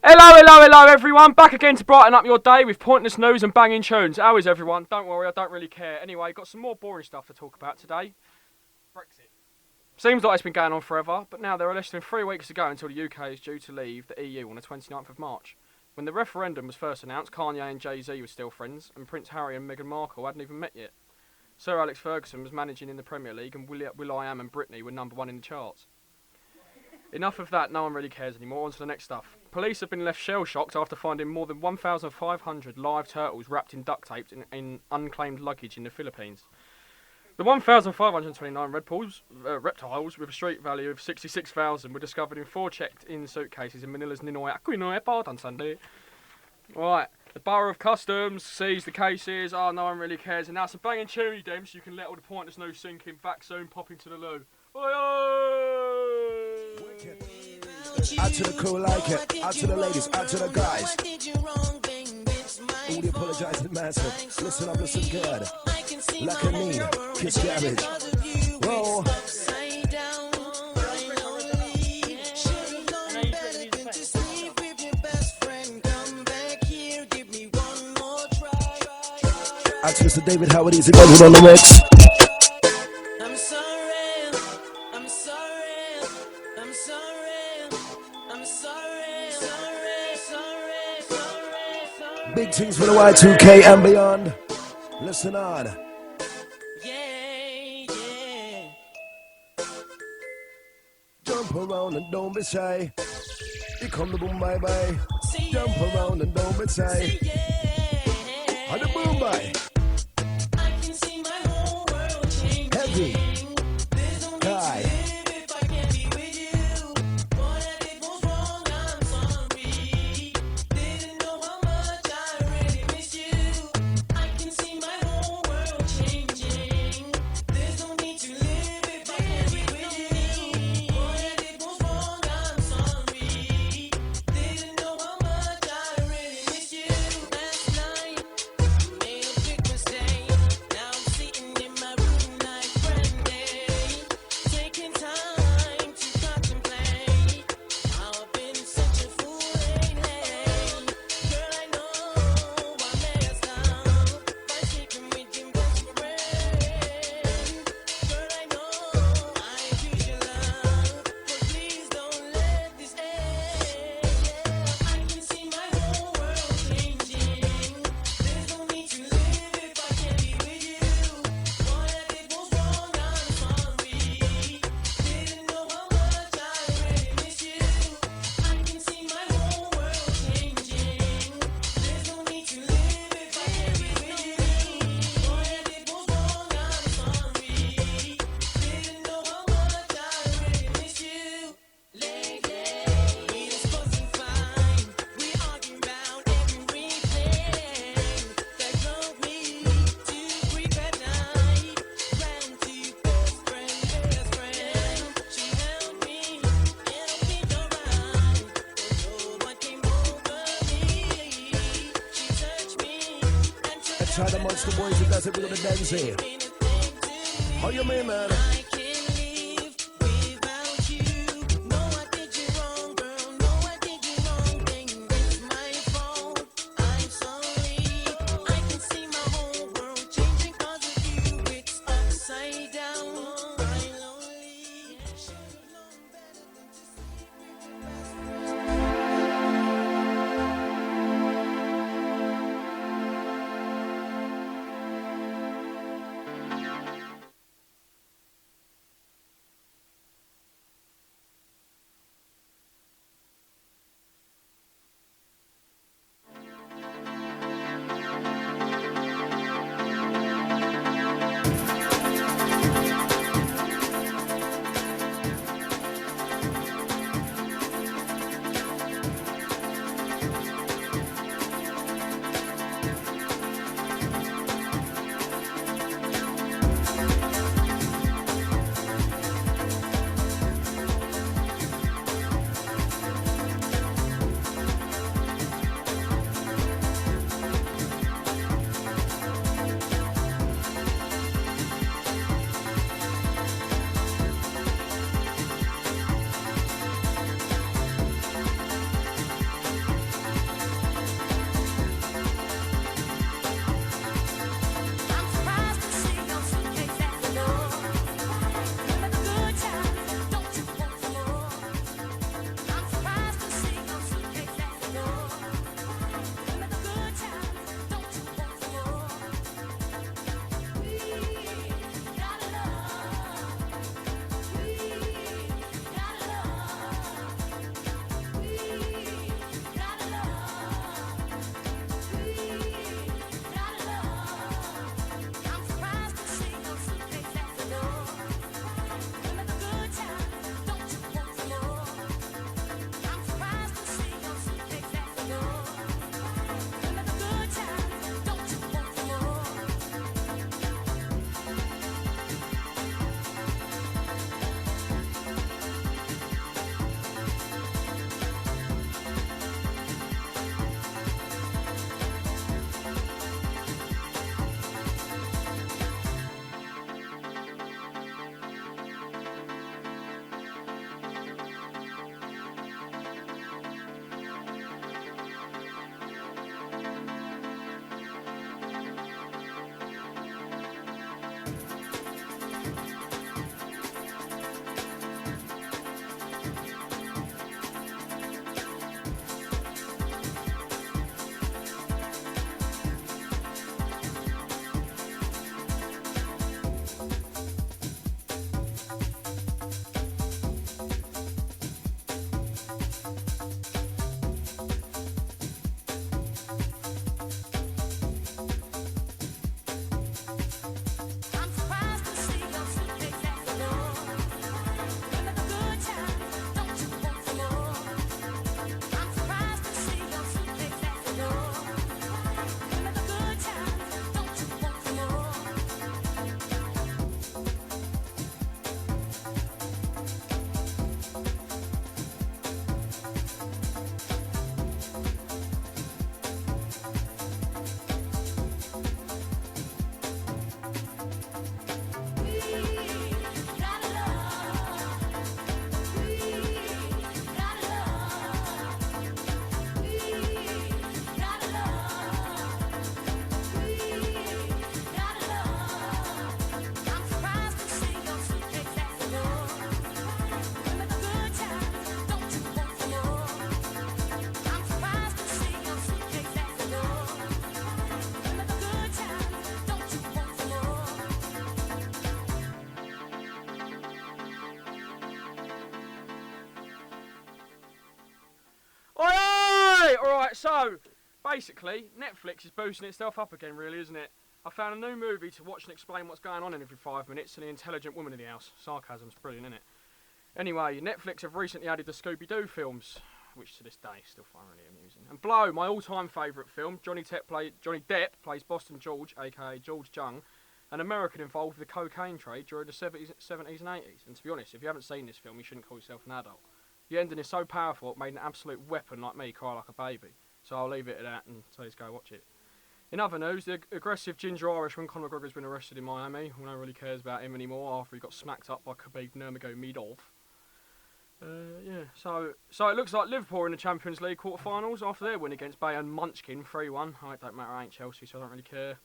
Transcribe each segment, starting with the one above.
Hello everyone, back again to brighten up your day with pointless news and banging tunes. How is everyone? Don't worry, I don't really care. Anyway, got some more boring stuff to talk about today. Brexit. Seems like it's been going on forever, but now there are less than 3 weeks to go until the UK is due to leave the EU on the 29th of March. When the referendum was first announced, Kanye and Jay-Z were still friends, and Prince Harry and Meghan Markle hadn't even met yet. Sir Alex Ferguson was managing in the Premier League, and will.i.am and Britney were #1 in the charts. Enough of that, no one really cares anymore. On to the next stuff. Police have been left shell-shocked after finding more than 1,500 live turtles wrapped in duct tape in unclaimed luggage in the Philippines. The 1,529 reptiles with a street value of 66,000 were discovered in 4 checked-in suitcases in Manila's Ninoy Aquino Airport on Sunday. Right, the Borough of Customs seized the cases. Oh, no one really cares. And now some banging cheery dem so you can let all the pointless news sink in. Back soon, pop into the loo. Out to the crew like it, out to the ladies, out to the guys. All the apologising massive. Listen up, listen good. Like a knee, kiss cabbage. Whoa. Out to Mr. David Howard, easy buzzing on the mix. Big things for the Y2K and beyond. Listen on. Yeah. Jump around and don't be shy. Here come the boom bye bye. Jump around and don't be shy. On the boom bye. I can see my whole world changing. Heavy. Guy. Try the monster boys who does it with the dance here. How you mean, man? Right, alright, so basically, Netflix is boosting itself up again, really, isn't it? I found a new movie to watch and explain what's going on in every 5 minutes to the intelligent woman in the house. Sarcasm's brilliant, isn't it? Anyway, Netflix have recently added the Scooby-Doo films, which to this day is still thoroughly amusing. And Blow, my all-time favourite film. Johnny Depp plays Boston George, aka George Jung, an American involved with the cocaine trade during the 70s and 80s. And to be honest, if you haven't seen this film, you shouldn't call yourself an adult. The ending is so powerful, it made an absolute weapon like me cry like a baby. So I'll leave it at that and please go watch it. In other news, the aggressive ginger Irishman Conor McGregor's been arrested in Miami. No one really cares about him anymore after he got smacked up by Khabib Nurmagomedov. So it looks like Liverpool are in the Champions League quarter-finals after their win against Bayern Munchkin 3-1. It don't matter, I ain't Chelsea, so I don't really care.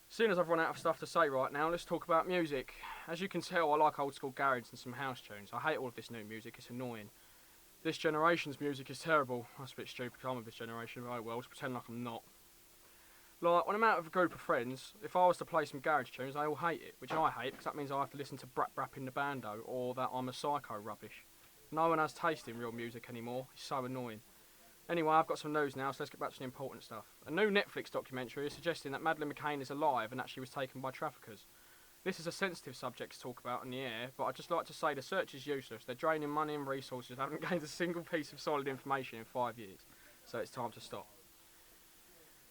Seeing as I've run out of stuff to say right now, let's talk about music. As you can tell, I like old school garage and some house tunes. I hate all of this new music, it's annoying. This generation's music is terrible. That's a bit stupid, I'm of this generation, but oh well, let's pretend like I'm not. Like, when I'm out with a group of friends, if I was to play some garage tunes, they all hate it, which I hate, because that means I have to listen to Brap Brap in the Bando, or that I'm a Psycho rubbish. No one has taste in real music anymore, it's so annoying. Anyway, I've got some news now, so let's get back to the important stuff. A new Netflix documentary is suggesting that Madeleine McCann is alive and actually was taken by traffickers. This is a sensitive subject to talk about on the air, but I'd just like to say the search is useless. They're draining money and resources, haven't gained a single piece of solid information in 5 years. So it's time to stop.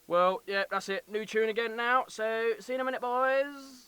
Well, yeah, that's it. New tune again now, so see you in a minute, boys.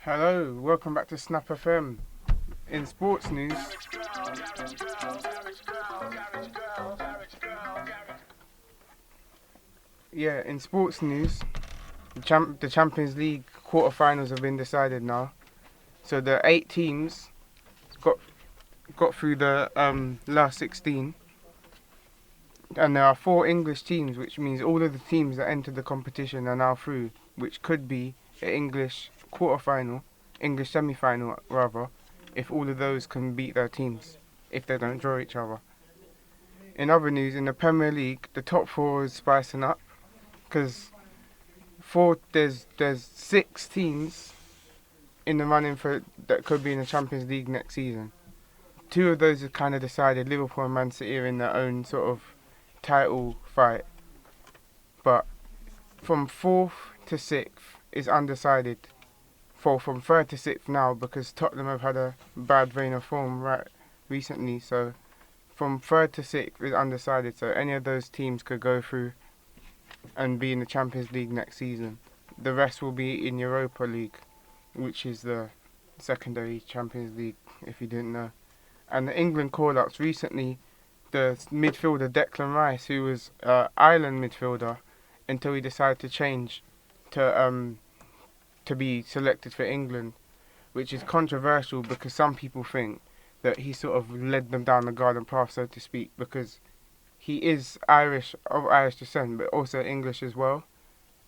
Hello, welcome back to Snap FM. In sports news, the Champions League quarterfinals have been decided now. So the 8 teams got through the last 16, and there are 4 English teams, which means all of the teams that entered the competition are now through, which could be an English English semi-final rather, if all of those can beat their teams, if they don't draw each other. In other news, in the Premier League, the top 4 is spicing up, because there's 6 teams in the running for that could be in the Champions League next season. 2 of those are kind of decided. Liverpool and Man City are in their own sort of title fight, but from 4th to 6th is undecided. From 3rd to 6th now, because Tottenham have had a bad vein of form right recently, so from 3rd to 6th is undecided, so any of those teams could go through and be in the Champions League next season. The rest will be in Europa League, which is the secondary Champions League, if you didn't know. And the England call-ups recently, the midfielder Declan Rice, who was Ireland midfielder until he decided to change to be selected for England, which is controversial because some people think that he sort of led them down the garden path, so to speak, because he is of Irish descent, but also English as well,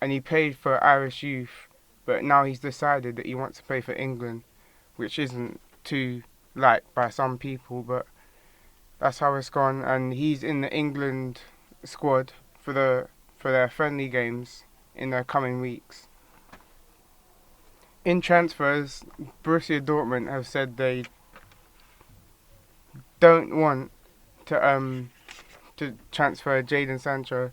and he played for Irish youth, but now he's decided that he wants to play for England, which isn't too liked by some people, but that's how it's gone, and he's in the England squad for their friendly games in the coming weeks. In transfers, Borussia Dortmund have said they don't want to transfer Jadon Sancho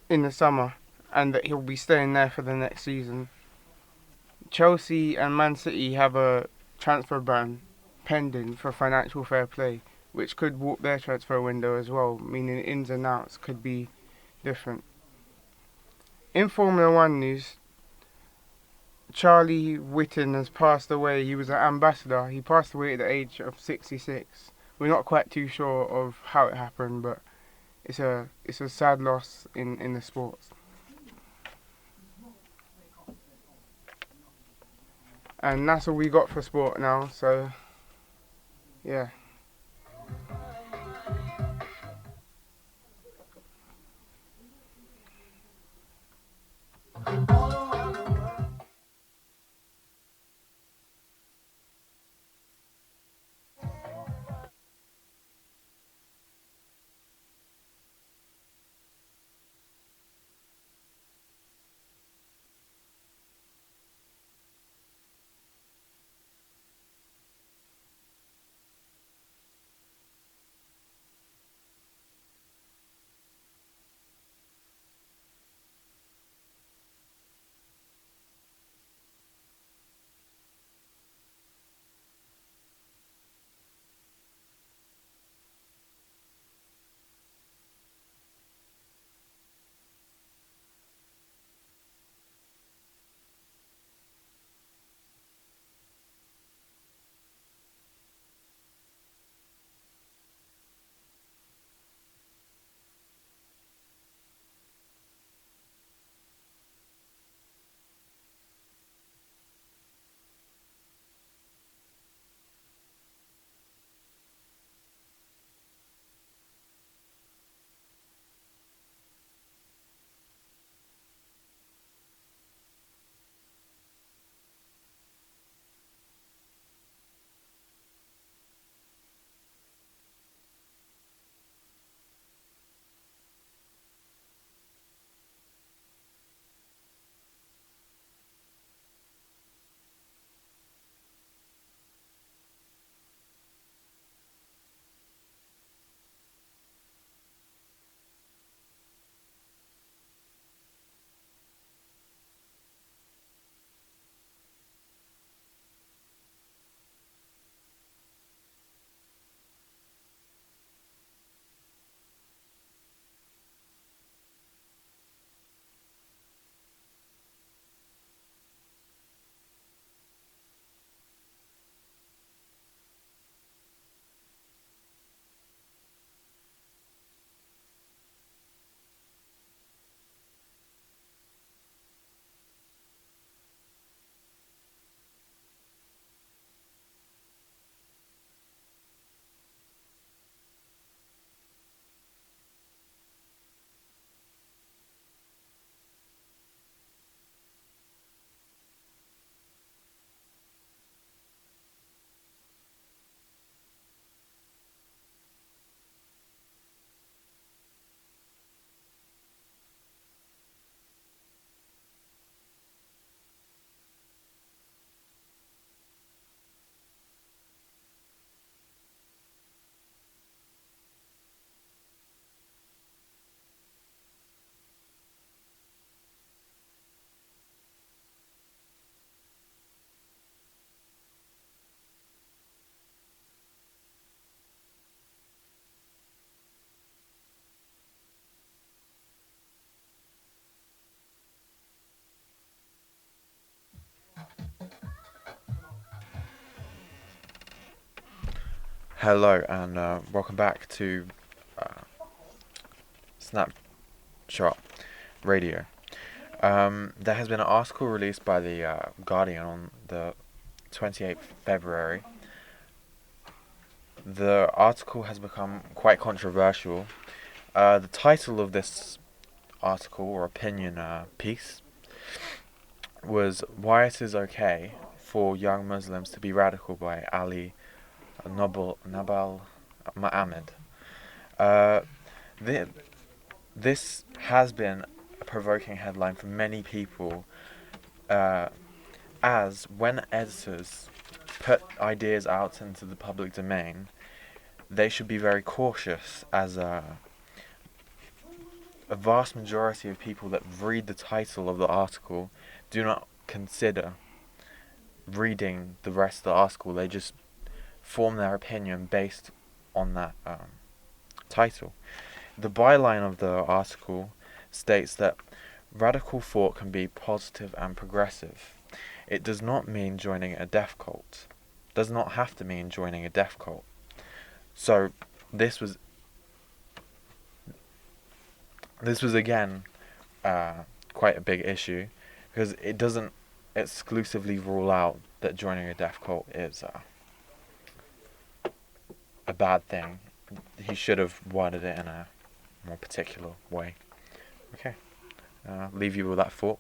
in the summer, and that he'll be staying there for the next season. Chelsea and Man City have a transfer ban pending for financial fair play, which could warp their transfer window as well, meaning ins and outs could be different. In Formula 1 news, Charlie Whitten has passed away. He was an ambassador. He passed away at the age of 66. We're not quite too sure of how it happened, but it's a sad loss in the sports. And that's all we got for sport now, so yeah. Hello and welcome back to Snapshot Radio. There has been an article released by the Guardian on the 28th February. The article has become quite controversial. The title of this article or opinion piece was "Why It Is Okay for Young Muslims to Be Radical" by Ali Nabal Muhammad. This has been a provoking headline for many people, as when editors put ideas out into the public domain, they should be very cautious, as a vast majority of people that read the title of the article do not consider reading the rest of the article. They just form their opinion based on that title. The byline of the article states that radical thought can be positive and progressive. It does not mean joining a death cult. Does not have to mean joining a death cult. So this was again quite a big issue, because it doesn't exclusively rule out that joining a death cult is a bad thing. He should have worded it in a more particular way. Okay, leave you with that thought.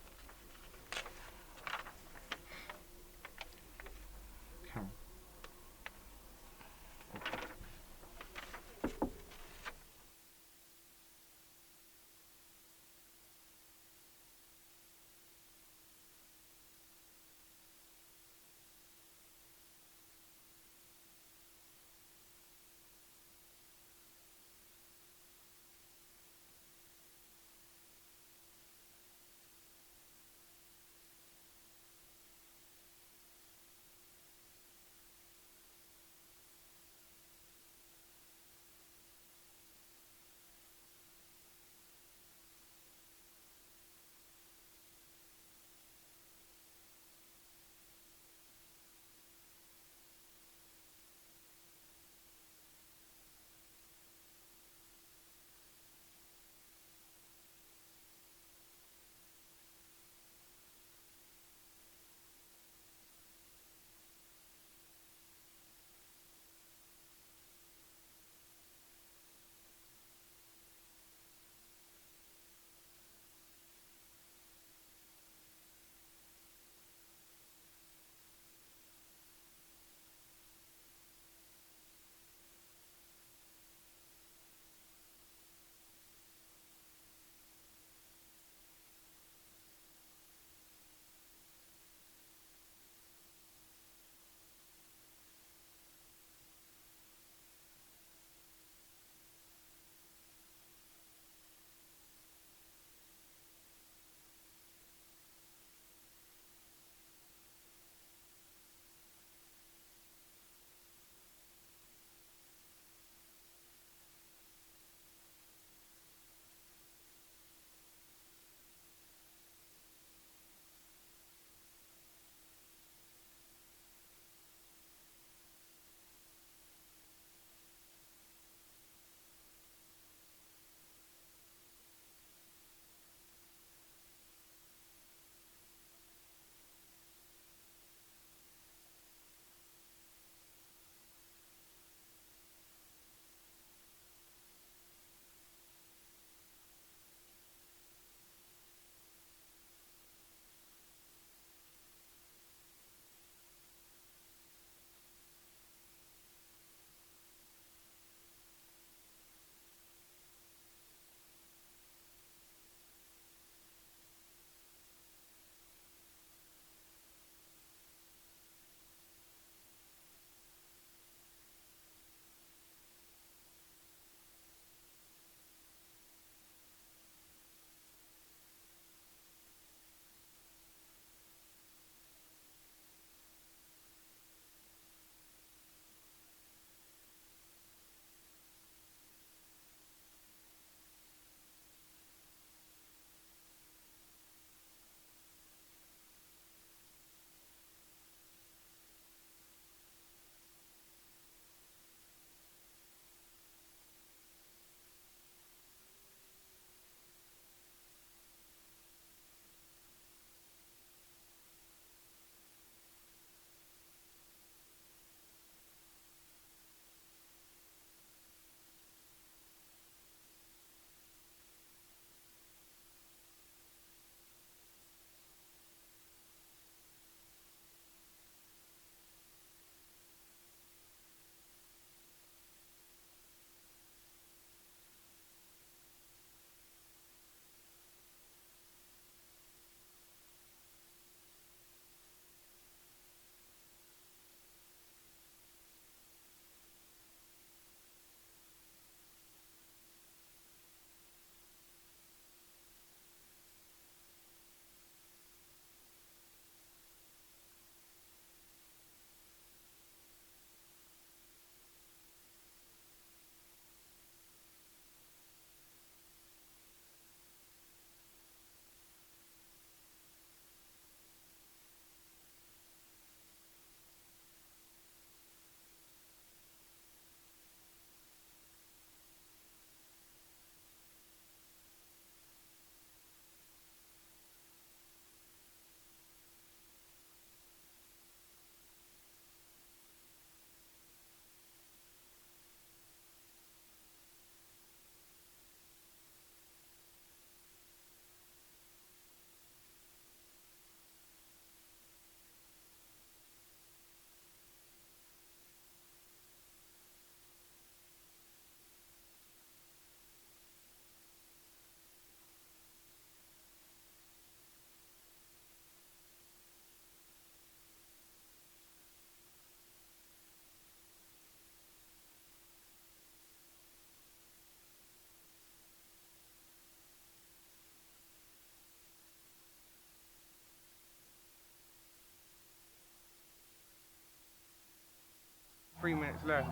3 minutes left.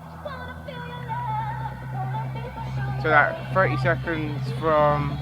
So that 30 seconds from.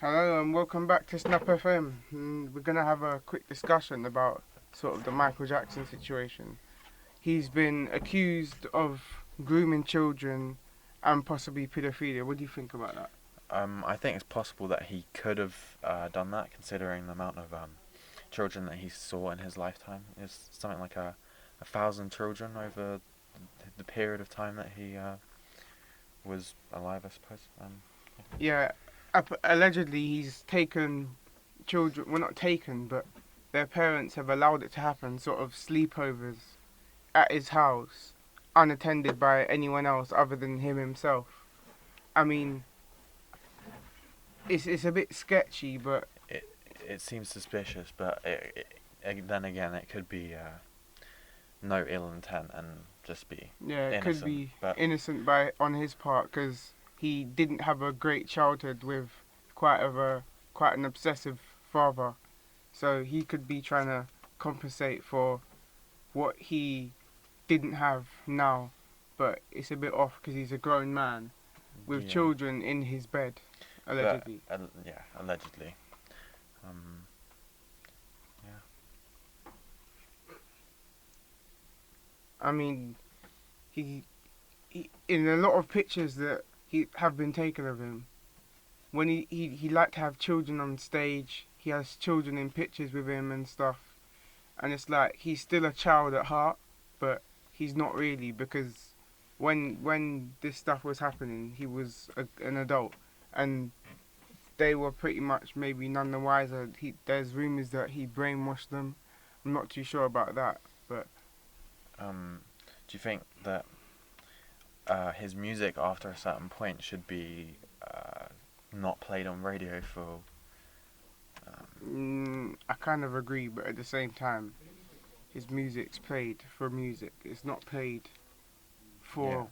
Hello and welcome back to Snap FM. We're going to have a quick discussion about sort of the Michael Jackson situation. He's been accused of grooming children and possibly paedophilia. What do you think about that? I think it's possible that he could have done that, considering the amount of children that he saw in his lifetime. It's something like 1,000 children over the period of time that he was alive, I suppose. Yeah, allegedly he's taken children, well not taken, but their parents have allowed it to happen, sort of sleepovers at his house, unattended by anyone else other than him himself. I mean, it's a bit sketchy, but It seems suspicious, but then again, it could be no ill intent and just be yeah, it innocent, could be but innocent on his part because he didn't have a great childhood with quite an obsessive father, so he could be trying to compensate for what he didn't have now, but it's a bit off because he's a grown man with yeah. children in his bed, allegedly. But, yeah, allegedly. Yeah. I mean, he in a lot of pictures that have been taken of him, when he liked to have children on stage, he has children in pictures with him and stuff, and it's like he's still a child at heart, but he's not really, because when this stuff was happening, he was an adult, and they were pretty much maybe none the wiser. There's rumours that he brainwashed them. I'm not too sure about that, but Do you think that his music after a certain point should be not played on radio for? I kind of agree, but at the same time, his music's played for music. It's not played for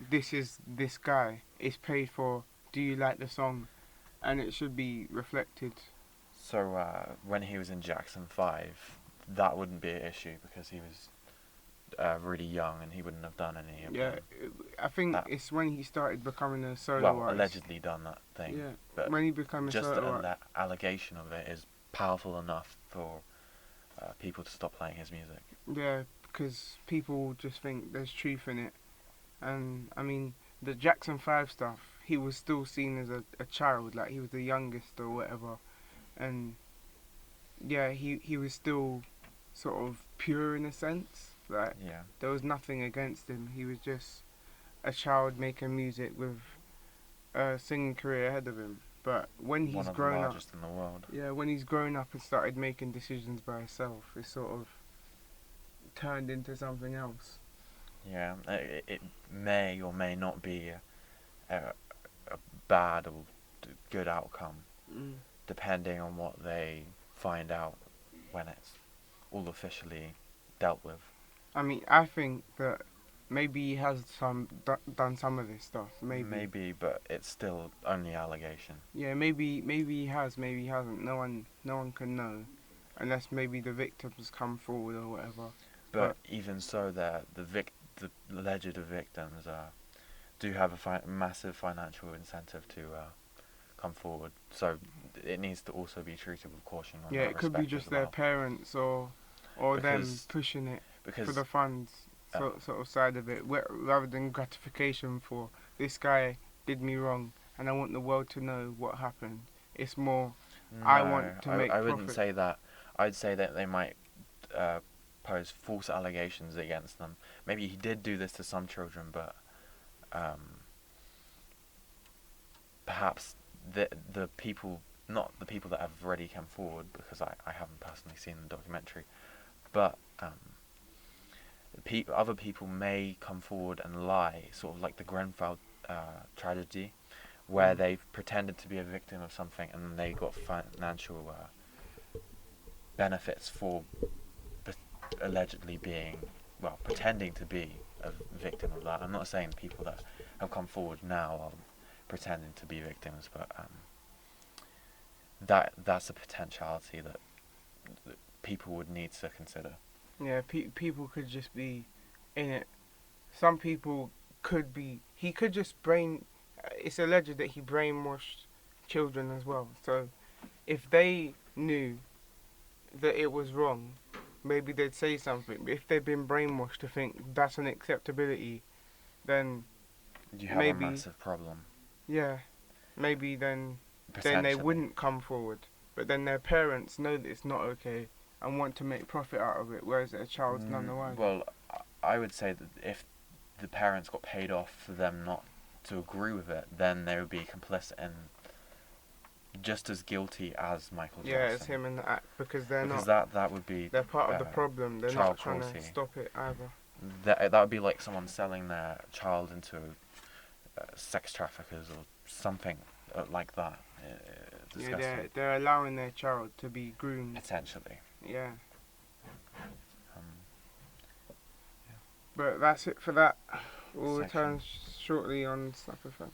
this is this guy. It's paid for do you like the song, and it should be reflected. So when he was in Jackson 5, that wouldn't be an issue because he was really young and he wouldn't have done any of Yeah, them. I think That- it's when he started becoming a solo Well, artist. allegedly done that thing. Yeah, but when he became a just solo the artist. allegation of it is powerful enough for people to stop playing his music. Yeah, because people just think there's truth in it. And, I mean, the Jackson 5 stuff, he was still seen as a child, like he was the youngest or whatever. And, yeah, he was still sort of pure in a sense. Like, Yeah. there was nothing against him. He was just a child making music with a singing career ahead of him. But when he's One of the grown up, largest in the world. yeah, when he's grown up and started making decisions by himself, it's sort of turned into something else. Yeah, it may or may not be a bad or good outcome, depending on what they find out when it's all officially dealt with. I mean, I think that maybe he has done some of this stuff. Maybe, but it's still only allegation. Yeah, maybe he has, maybe he hasn't. No one can know, unless maybe the victims come forward or whatever. But even so, the alleged victims do have a massive financial incentive to come forward. So it needs to also be treated with caution. On Yeah, that it could be respect just as their well. parents or them Because- pushing it Because for the funds sort of side of it, rather than gratification for this guy did me wrong and I want the world to know what happened. It's more I want to make I wouldn't profit. say that. I'd say that they might pose false allegations against them. Maybe he did do this to some children, but perhaps the people, not the people that have already come forward, because I haven't personally seen the documentary, but other people may come forward and lie, sort of like the Grenfell tragedy, where they've pretended to be a victim of something and they got financial benefits for allegedly being, well, pretending to be a victim of that. I'm not saying people that have come forward now are pretending to be victims, but that's a potentiality that people would need to consider. Yeah, people could just be in it. Some people could be. He could just it's alleged that he brainwashed children as well. So, if they knew that it was wrong, maybe they'd say something. But if they've been brainwashed to think that's an acceptability, then You have maybe a massive problem. yeah, maybe then they Potentially. wouldn't come forward. But then their parents know that it's not okay and want to make profit out of it, whereas their child's none the wiser. Well, I would say that if the parents got paid off for them not to agree with it, then they would be complicit and just as guilty as Michael Jackson. Yeah, it's him in the act, because they're because not. that would be They're part of the problem. They're child not trying cruelty. to stop it either. That would be like someone selling their child into sex traffickers or something like that. Disgusting. Yeah, they're allowing their child to be groomed. Potentially. Yeah. Um, But that's it for that. We'll Section. return shortly on Snap FM.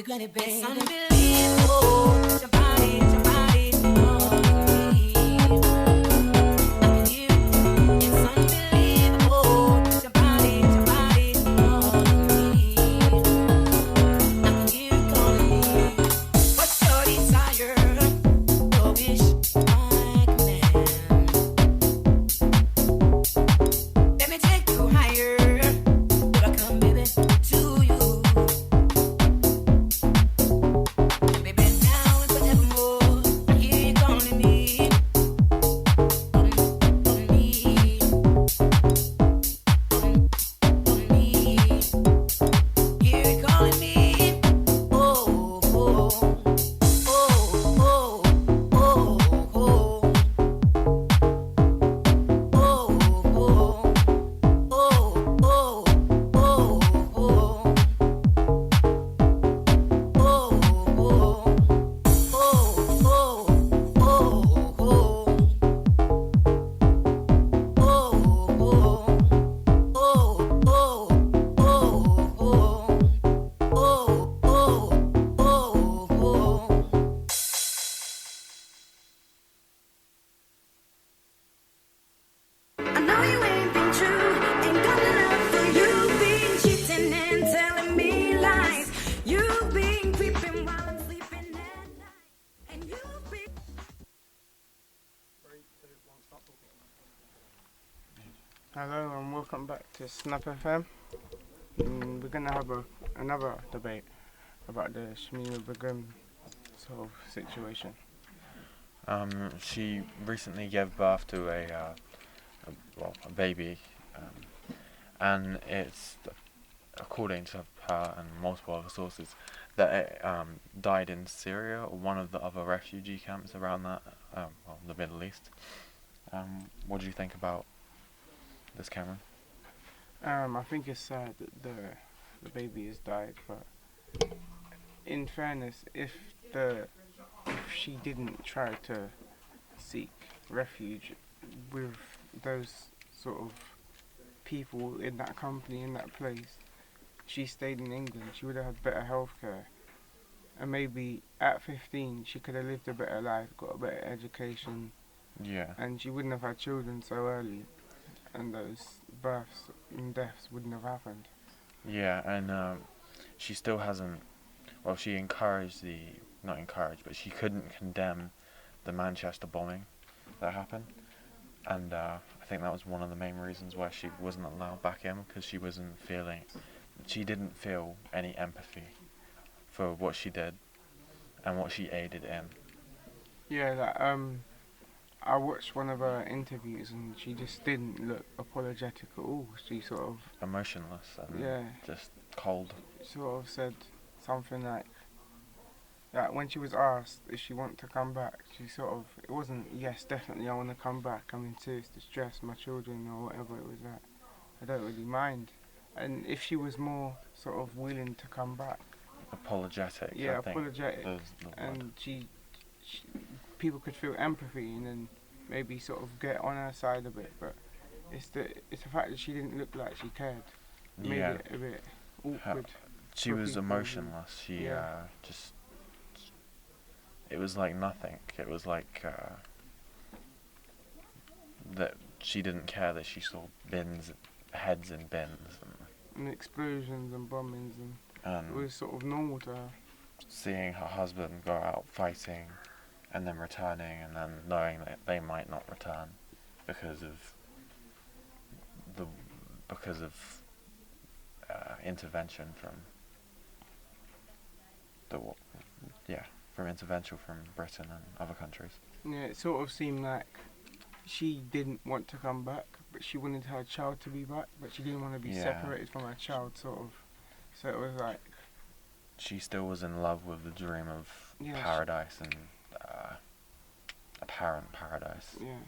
regret it, baby. It's unbelievable. Your body, all over me. I can hear it. It's unbelievable. Your body, all over me. I can hear it calling me. What's your desire? Your wish, I command. Let me take you higher. Will I come, baby, to you? Baby, now and forevermore, I hear you calling me, calling me, calling me. Hear you calling me. Oh, oh, oh, oh, oh, oh. I know you ain't been true, ain't got no love for you. Been cheating and telling me lies. You've been creeping while I'm sleeping at night, and you've been. Hello and welcome back to Snap FM. We're gonna have another debate about the Shamima Begum sort of situation. She recently gave birth to a baby, and it's according to her and multiple other sources that it died in Syria or one of the other refugee camps around that, the Middle East. What do you think about this, Cameron? I think it's sad that the baby has died, but in fairness, if she didn't try to seek refuge with those sort of people in that company, in that place, she stayed in England, she would have had better healthcare. And maybe at 15 she could have lived a better life, got a better education, Yeah. and she wouldn't have had children so early, and those births and deaths wouldn't have happened. Yeah, and she still hasn't. Well, she encouraged not encouraged, but she couldn't condemn the Manchester bombing that happened, and I think that was one of the main reasons why she wasn't allowed back in, because she didn't feel any empathy for what she did and what she aided in. Yeah, I watched one of her interviews and she just didn't look apologetic at all. She sort of Emotionless and Yeah. just cold. sort of said something like that when she was asked if she wanted to come back, she sort of, it wasn't, yes, definitely I want to come back, I'm in serious distress, my children or whatever it was that. I don't really mind. And if she was more sort of willing to come back, Apologetic. yeah, I think apologetic, is the word. and she, people could feel empathy and then maybe sort of get on her side a bit, but it's the fact that she didn't look like she cared. Made Yeah. it a bit awkward. She for was people. emotionless. She Yeah. just. It was like nothing. It was like that she didn't care that she saw heads in bins, And explosions and bombings, and and it was sort of normal to her. seeing her husband go out fighting, and then returning, and then knowing that they might not return because of intervention from intervention from Britain and other countries. Yeah, it sort of seemed like she didn't want to come back, but she wanted her child to be back, but she didn't want to be Yeah. separated from her child, sort of. So it was like, She still was in love with the dream of Yeah, she- paradise and apparent paradise. yeah.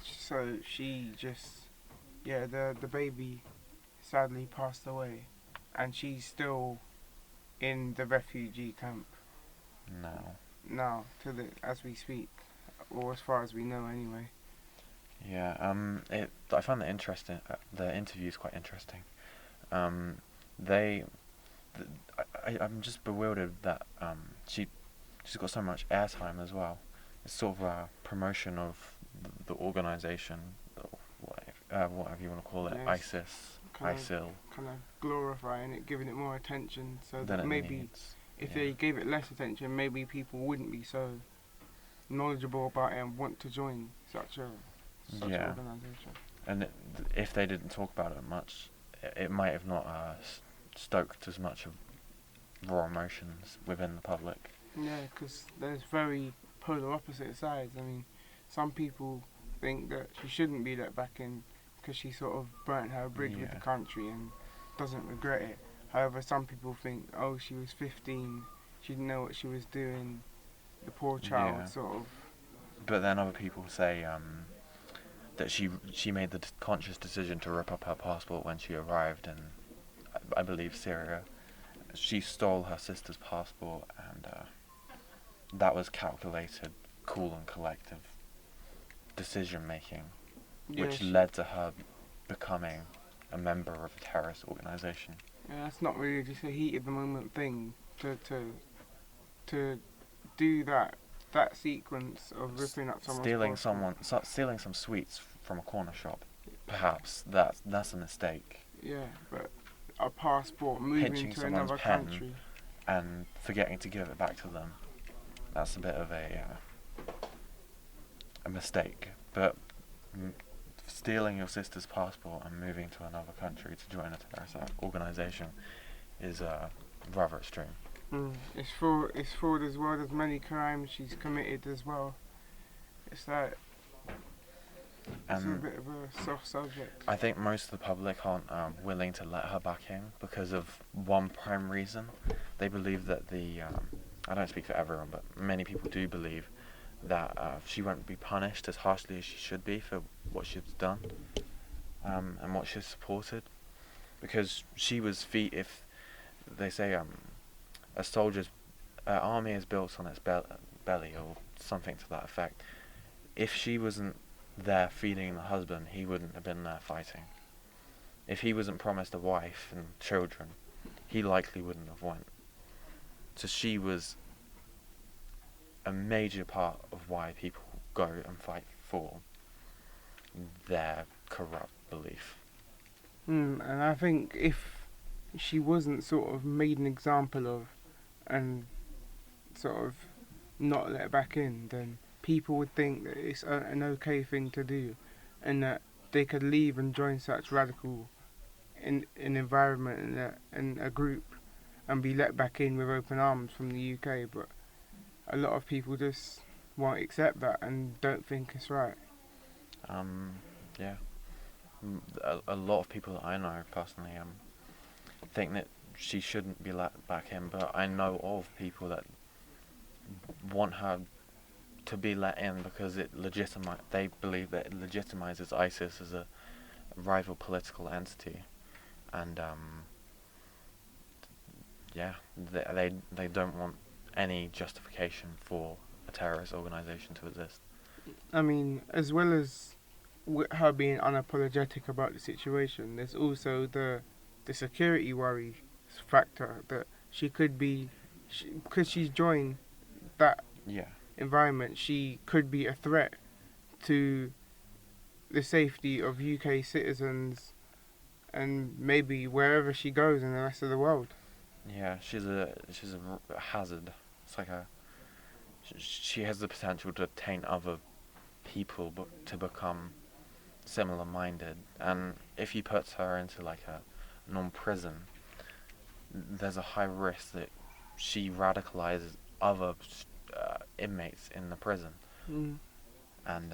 So she just, yeah, the baby sadly passed away, and she's still in the refugee camp No. now, as we speak, or as far as we know anyway. Yeah. I found it interesting. The interview is quite interesting. I'm just bewildered that she's got so much airtime as well. It's sort of a promotion of the organisation, whatever you want to call it, Yes. ISIS, Kind of- ISIL. Kind of glorifying it, giving it more attention, so Than that it maybe needs. if Yeah. they gave it less attention, maybe people wouldn't be so knowledgeable about it and want to join such Yeah. organisation. And if they didn't talk about it much, it might have not stoked as much of raw emotions within the public. Yeah, because there's very polar opposite sides. I mean, some people think that she shouldn't be let back in because she sort of burnt her bridge with the Yeah. country and doesn't regret it. However, some people think, oh, she was 15, she didn't know what she was doing. The poor child, Yeah. sort of. But then other people say that she made the conscious decision to rip up her passport when she arrived in, I believe, Syria. She stole her sister's passport, and that was calculated, cool and collective decision making, Yeah, which she- led to her becoming a member of a terrorist organisation. Yeah, that's not really just a heat of the moment thing to do that sequence of ripping up someone's Stealing some sweets from a corner shop. Perhaps that's a mistake. Yeah, but a passport moving Pinching to someone's another pen. country. And forgetting to give it back to them. That's a bit of a mistake. But stealing your sister's passport and moving to another country to join a terrorist organisation is rather extreme. It's fraud as well. There's many crimes she's committed as well. It's like it's a And bit of a soft subject. I think most of the public aren't willing to let her back in because of one prime reason. They believe that I don't speak for everyone, but many people do believe that she won't be punished as harshly as she should be for what she's done and what she's supported. Because she was if they say a soldier's army is built on its belly or something to that effect. If she wasn't there feeding the husband, he wouldn't have been there fighting. If he wasn't promised a wife and children, he likely wouldn't have went. So she was a major part of why people go and fight for their corrupt belief. And I think if she wasn't sort of made an example of and sort of not let back in, then people would think that it's an okay thing to do, and that they could leave and join such radical an environment and a group and be let back in with open arms from the UK. But a lot of people just won't accept that and don't think it's right. Yeah. A lot of people that I know personally think that she shouldn't be let back in, but I know of people that want her to be let in because they believe that it legitimizes ISIS as a rival political entity, and they don't want any justification for a terrorist organization to exist. I mean, as well as her being unapologetic about the situation, there's also the security worry factor that she could be, because she's joined that Yeah. environment, she could be a threat to the safety of UK citizens and maybe wherever she goes in the rest of the world. Yeah, she's a hazard. It's like she has the potential to taint other people, but to become similar-minded. And if you put her into like a non-prison, there's a high risk that she radicalizes other inmates in the prison. And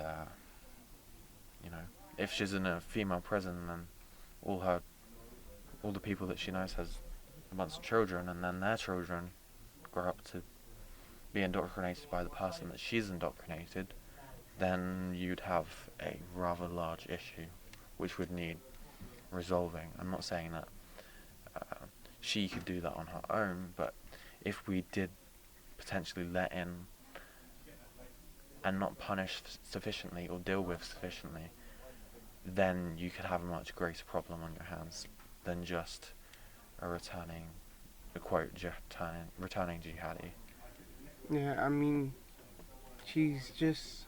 if she's in a female prison, then all the people that she knows has a bunch of children, and then their children grow up to be indoctrinated by the person that she's indoctrinated, then you'd have a rather large issue which would need resolving. I'm not saying that she could do that on her own, but if we did potentially let in and not punish sufficiently or deal with sufficiently, then you could have a much greater problem on your hands than just a returning a quote returning jihadi. Yeah, I mean, she's just.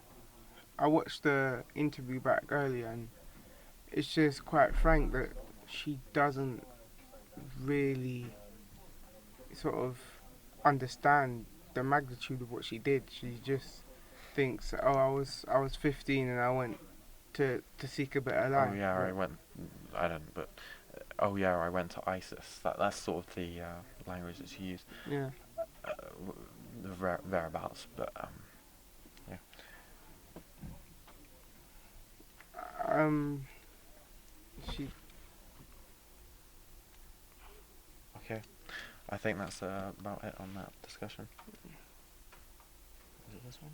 I watched the interview back earlier, and it's just quite frank that she doesn't really sort of understand the magnitude of what she did. She just thinks, oh, I was 15 and I went to seek a better life. Oh yeah, But I went. I don't. But oh yeah, I went to ISIS. That's sort of the language that she used. yeah, The thereabouts. But yeah. she. Okay. I think that's about it on that discussion. Is it this one?